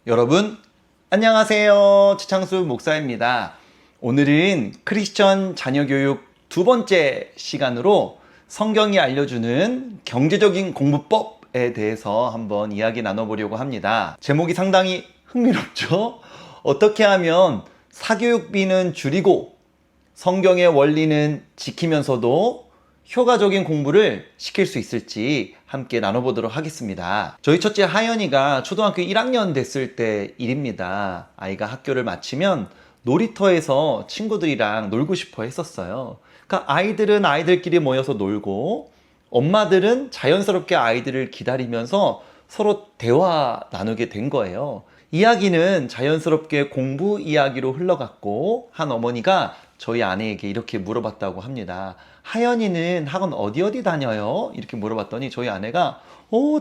여러분 안녕하세요. 최창수 목사입니다. 오늘은 크리스천 자녀교육 두 번째 시간으로 성경이 알려주는 경제적인 공부법에 대해서 한번 이야기 나눠보려고 합니다. 제목이 상당히 흥미롭죠? 어떻게 하면 사교육비는 줄이고 성경의 원리는 지키면서도 효과적인 공부를 시킬 수 있을지 함께 나눠보도록 하겠습니다. 저희 첫째 하연이가 초등학교 1학년 됐을 때 일입니다. 아이가 학교를 마치면 놀이터에서 친구들이랑 놀고 싶어 했었어요. 그러니까 아이들은 아이들끼리 모여서 놀고 엄마들은 자연스럽게 아이들을 기다리면서 서로 대화 나누게 된 거예요. 이야기는 자연스럽게 공부 이야기로 흘러갔고 한 어머니가 저희 아내에게 이렇게 물어봤다고 합니다. 하연이는 학원 어디 다녀요? 이렇게 물어봤더니 저희 아내가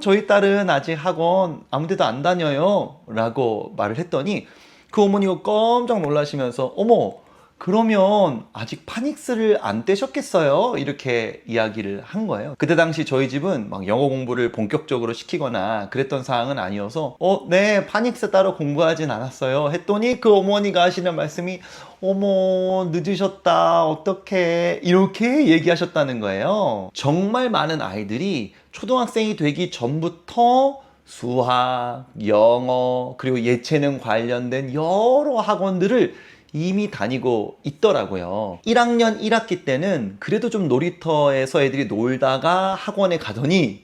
저희 딸은 아직 학원 아무 데도 안 다녀요 라고 말을 했더니 그 어머니가 깜짝 놀라시면서 어머 그러면 아직 파닉스를 안 떼셨겠어요? 이렇게 이야기를 한 거예요. 그때 당시 저희 집은 막 영어 공부를 본격적으로 시키거나 그랬던 상황은 아니어서 네, 파닉스 따로 공부하진 않았어요 했더니 그 어머니가 하시는 말씀이 어머 늦으셨다 어떡해 이렇게 얘기하셨다는 거예요. 정말 많은 아이들이 초등학생이 되기 전부터 수학, 영어, 그리고 예체능 관련된 여러 학원들을 이미 다니고 있더라고요. 1학년 1학기 때는 그래도 좀 놀이터에서 애들이 놀다가 학원에 가더니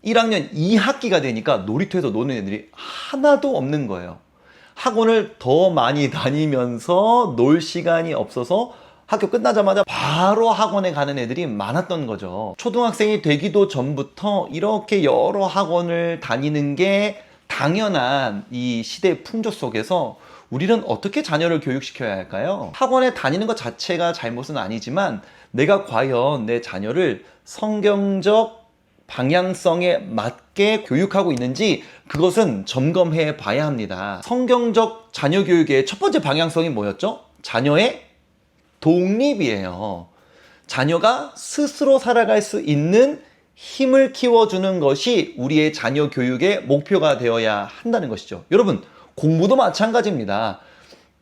1학년 2학기가 되니까 놀이터에서 노는 애들이 하나도 없는 거예요. 학원을 더 많이 다니면서 놀 시간이 없어서 학교 끝나자마자 바로 학원에 가는 애들이 많았던 거죠. 초등학생이 되기도 전부터 이렇게 여러 학원을 다니는 게 당연한 이 시대의 풍조 속에서 우리는 어떻게 자녀를 교육시켜야 할까요? 학원에 다니는 것 자체가 잘못은 아니지만 내가 과연 내 자녀를 성경적 방향성에 맞게 교육하고 있는지 그것은 점검해 봐야 합니다. 성경적 자녀 교육의 첫 번째 방향성이 뭐였죠? 자녀의 독립이에요. 자녀가 스스로 살아갈 수 있는 힘을 키워주는 것이 우리의 자녀 교육의 목표가 되어야 한다는 것이죠. 여러분, 공부도 마찬가지입니다.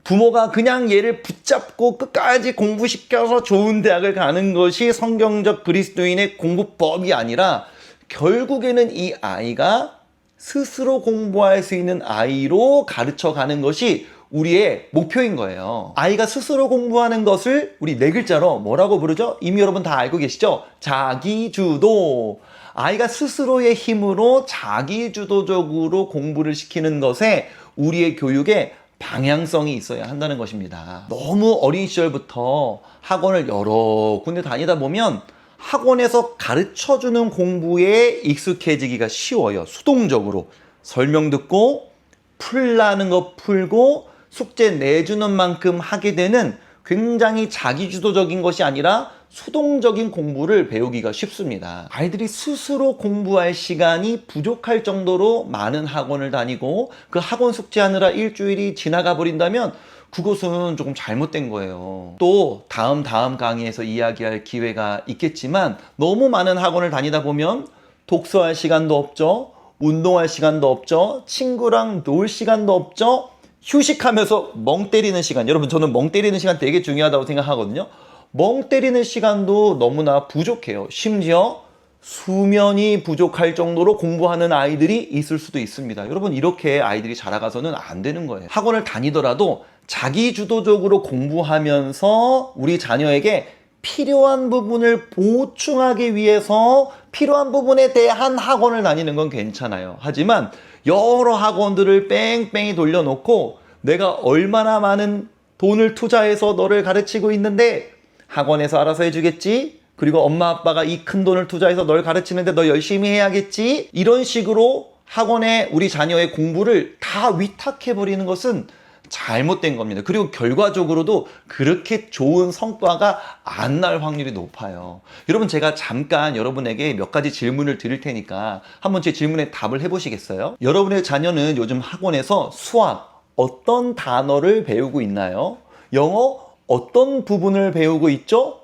부모가 그냥 얘를 붙잡고 끝까지 공부시켜서 좋은 대학을 가는 것이 성경적 그리스도인의 공부법이 아니라 결국에는 이 아이가 스스로 공부할 수 있는 아이로 가르쳐 가는 것이 우리의 목표인 거예요. 아이가 스스로 공부하는 것을 우리 네 글자로 뭐라고 부르죠? 이미 여러분 다 알고 계시죠? 자기주도. 아이가 스스로의 힘으로 자기주도적으로 공부를 시키는 것에 우리의 교육에 방향성이 있어야 한다는 것입니다. 너무 어린 시절부터 학원을 여러 군데 다니다 보면 학원에서 가르쳐주는 공부에 익숙해지기가 쉬워요. 수동적으로 설명 듣고 풀라는 거 풀고 숙제 내주는 만큼 하게 되는 굉장히 자기주도적인 것이 아니라 수동적인 공부를 배우기가 쉽습니다. 아이들이 스스로 공부할 시간이 부족할 정도로 많은 학원을 다니고 그 학원 숙제하느라 일주일이 지나가 버린다면 그것은 조금 잘못된 거예요. 또 다음 강의에서 이야기할 기회가 있겠지만 너무 많은 학원을 다니다 보면 독서할 시간도 없죠. 운동할 시간도 없죠. 친구랑 놀 시간도 없죠. 휴식하면서 멍 때리는 시간. 여러분 저는 멍 때리는 시간 되게 중요하다고 생각하거든요. 멍 때리는 시간도 너무나 부족해요. 심지어 수면이 부족할 정도로 공부하는 아이들이 있을 수도 있습니다. 여러분 이렇게 아이들이 자라가서는 안 되는 거예요. 학원을 다니더라도 자기주도적으로 공부하면서 우리 자녀에게 필요한 부분을 보충하기 위해서 필요한 부분에 대한 학원을 다니는 건 괜찮아요. 하지만 여러 학원들을 뺑뺑이 돌려놓고 내가 얼마나 많은 돈을 투자해서 너를 가르치고 있는데 학원에서 알아서 해주겠지? 그리고 엄마 아빠가 이 큰 돈을 투자해서 널 가르치는데 너 열심히 해야겠지? 이런 식으로 학원에 우리 자녀의 공부를 다 위탁해버리는 것은 잘못된 겁니다. 그리고 결과적으로도 그렇게 좋은 성과가 안 날 확률이 높아요. 여러분 제가 잠깐 여러분에게 몇 가지 질문을 드릴 테니까 한번 제 질문에 답을 해보시겠어요? 여러분의 자녀는 요즘 학원에서 수학 어떤 단어를 배우고 있나요? 영어 어떤 부분을 배우고 있죠?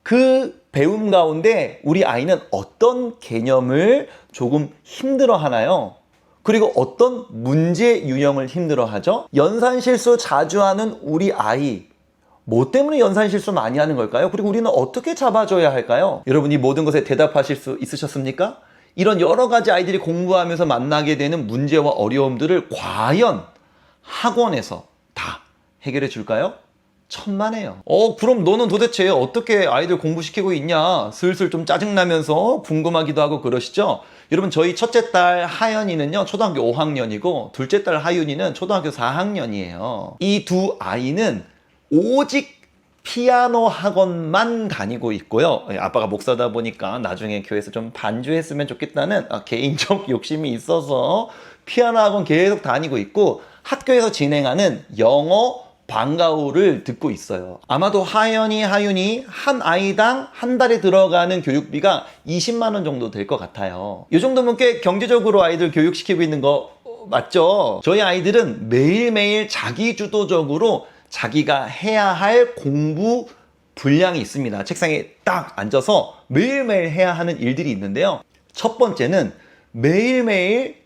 그 배움 가운데 우리 아이는 어떤 개념을 조금 힘들어 하나요? 그리고 어떤 문제 유형을 힘들어하죠? 연산 실수 자주 하는 우리 아이, 뭐 때문에 연산 실수 많이 하는 걸까요? 그리고 우리는 어떻게 잡아줘야 할까요? 여러분 이 모든 것에 대답하실 수 있으셨습니까? 이런 여러 가지 아이들이 공부하면서 만나게 되는 문제와 어려움들을 과연 학원에서 다 해결해 줄까요? 천만에요. 그럼 너는 도대체 어떻게 아이들 공부시키고 있냐? 슬슬 좀 짜증나면서 궁금하기도 하고 그러시죠? 여러분 저희 첫째 딸 하연이는요 초등학교 5학년이고 둘째 딸 하윤이는 초등학교 4학년이에요. 이 두 아이는 오직 피아노 학원만 다니고 있고요. 아빠가 목사다 보니까 나중에 교회에서 좀 반주했으면 좋겠다는 개인적 욕심이 있어서 피아노 학원 계속 다니고 있고 학교에서 진행하는 영어 방과후를 듣고 있어요. 아마도 하연이, 하윤이 한 아이당 한 달에 들어가는 교육비가 20만 원 정도 될 것 같아요. 이 정도면 꽤 경제적으로 아이들 교육시키고 있는 거 맞죠? 저희 아이들은 매일매일 자기주도적으로 자기가 해야 할 공부 분량이 있습니다. 책상에 딱 앉아서 매일매일 해야 하는 일들이 있는데요. 첫 번째는 매일매일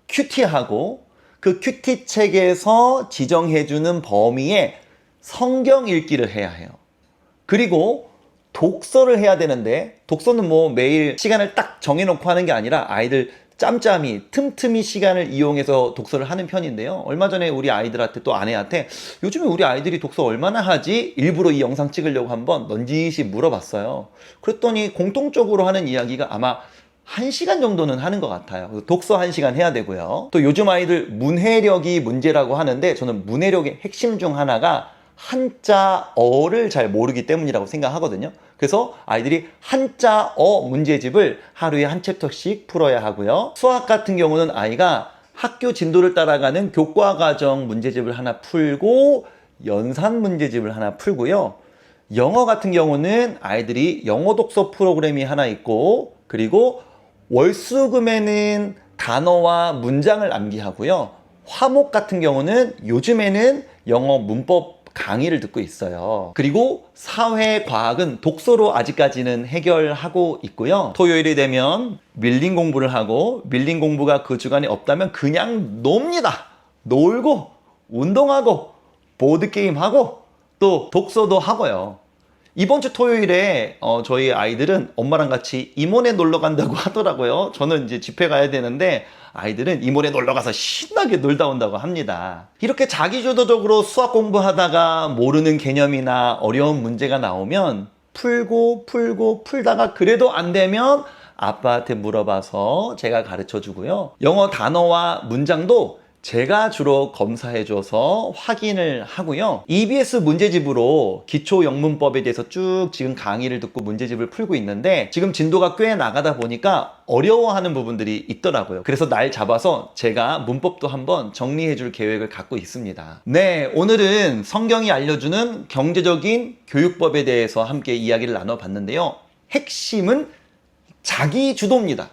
큐티하고 그 큐티 책에서 지정해주는 범위에 성경 읽기를 해야 해요. 그리고 독서를 해야 되는데 독서는 뭐 매일 시간을 딱 정해놓고 하는 게 아니라 아이들 짬짬이 틈틈이 시간을 이용해서 독서를 하는 편인데요. 얼마 전에 우리 아이들한테 또 아내한테 요즘에 우리 아이들이 독서 얼마나 하지? 일부러 이 영상 찍으려고 한번 넌지시 물어봤어요. 그랬더니 공통적으로 하는 이야기가 아마 1시간 정도는 하는 것 같아요. 독서 1시간 해야 되고요. 또 요즘 아이들 문해력이 문제라고 하는데 저는 문해력의 핵심 중 하나가 한자어를 잘 모르기 때문이라고 생각하거든요. 그래서 아이들이 한자어 문제집을 하루에 한 챕터씩 풀어야 하고요. 수학 같은 경우는 아이가 학교 진도를 따라가는 교과과정 문제집을 하나 풀고 연산 문제집을 하나 풀고요. 영어 같은 경우는 아이들이 영어 독서 프로그램이 하나 있고 그리고 월수금에는 단어와 문장을 암기하고요. 화목 같은 경우는 요즘에는 영어 문법 강의를 듣고 있어요. 그리고 사회과학은 독서로 아직까지는 해결하고 있고요. 토요일이 되면 밀린 공부를 하고 밀린 공부가 그 주간에 없다면 그냥 놉니다. 놀고 운동하고 보드게임하고 또 독서도 하고요. 이번 주 토요일에 저희 아이들은 엄마랑 같이 이모네 놀러 간다고 하더라고요. 저는 이제 집회 가야 되는데 아이들은 이모네 놀러 가서 신나게 놀다 온다고 합니다. 이렇게 자기주도적으로 수학 공부하다가 모르는 개념이나 어려운 문제가 나오면 풀다가 그래도 안 되면 아빠한테 물어봐서 제가 가르쳐 주고요. 영어 단어와 문장도 제가 주로 검사해줘서 확인을 하고요. EBS 문제집으로 기초영문법에 대해서 쭉 지금 강의를 듣고 문제집을 풀고 있는데 지금 진도가 꽤 나가다 보니까 어려워하는 부분들이 있더라고요. 그래서 날 잡아서 제가 문법도 한번 정리해줄 계획을 갖고 있습니다. 네, 오늘은 성경이 알려주는 경제적인 교육법에 대해서 함께 이야기를 나눠봤는데요. 핵심은 자기주도입니다.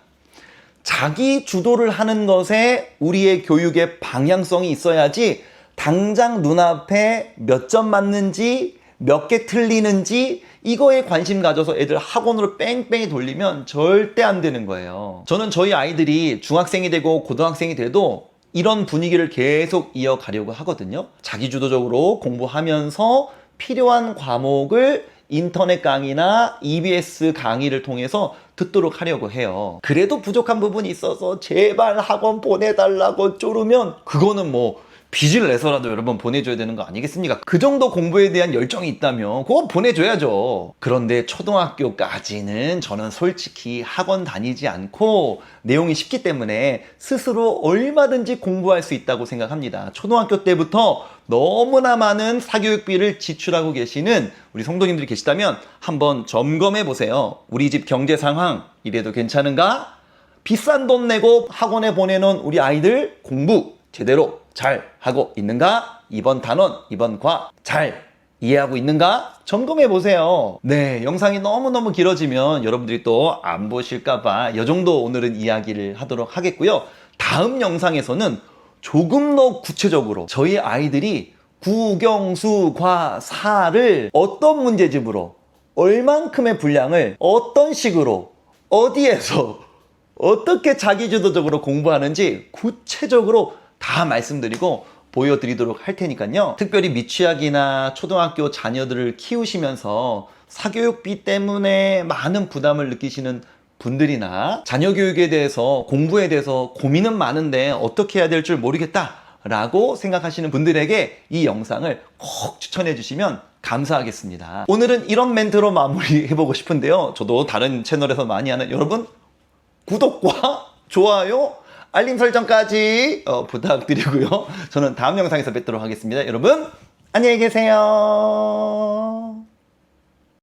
자기 주도를 하는 것에 우리의 교육의 방향성이 있어야지 당장 눈앞에 몇 점 맞는지 몇 개 틀리는지 이거에 관심 가져서 애들 학원으로 뺑뺑이 돌리면 절대 안 되는 거예요. 저는 저희 아이들이 중학생이 되고 고등학생이 돼도 이런 분위기를 계속 이어가려고 하거든요. 자기주도적으로 공부하면서 필요한 과목을 인터넷 강의나 EBS 강의를 통해서 듣도록 하려고 해요. 그래도 부족한 부분이 있어서 제발 학원 보내달라고 쪼르면 그거는 뭐 빚을 내서라도 여러분 보내줘야 되는 거 아니겠습니까? 그 정도 공부에 대한 열정이 있다면 그거 보내줘야죠. 그런데 초등학교까지는 저는 솔직히 학원 다니지 않고 내용이 쉽기 때문에 스스로 얼마든지 공부할 수 있다고 생각합니다. 초등학교 때부터 너무나 많은 사교육비를 지출하고 계시는 우리 성도님들이 계시다면 한번 점검해 보세요. 우리 집 경제 상황 이래도 괜찮은가? 비싼 돈 내고 학원에 보내놓은 우리 아이들 공부 제대로 잘 하고 있는가? 이번 단원, 이번 과 잘 이해하고 있는가? 점검해 보세요. 네, 영상이 너무너무 길어지면 여러분들이 또 안 보실까봐 이 정도 오늘은 이야기를 하도록 하겠고요. 다음 영상에서는 조금 더 구체적으로 저희 아이들이 국영수 과사를 어떤 문제집으로 얼만큼의 분량을 어떤 식으로 어디에서 어떻게 자기주도적으로 공부하는지 구체적으로 다 말씀드리고 보여드리도록 할 테니까요. 특별히 미취학이나 초등학교 자녀들을 키우시면서 사교육비 때문에 많은 부담을 느끼시는 분들이나 자녀 교육에 대해서 공부에 대해서 고민은 많은데 어떻게 해야 될 줄 모르겠다 라고 생각하시는 분들에게 이 영상을 꼭 추천해 주시면 감사하겠습니다. 오늘은 이런 멘트로 마무리해보고 싶은데요. 저도 다른 채널에서 많이 하는 여러분 구독과 좋아요, 알림 설정까지 부탁드리고요. 저는 다음 영상에서 뵙도록 하겠습니다. 여러분 안녕히 계세요.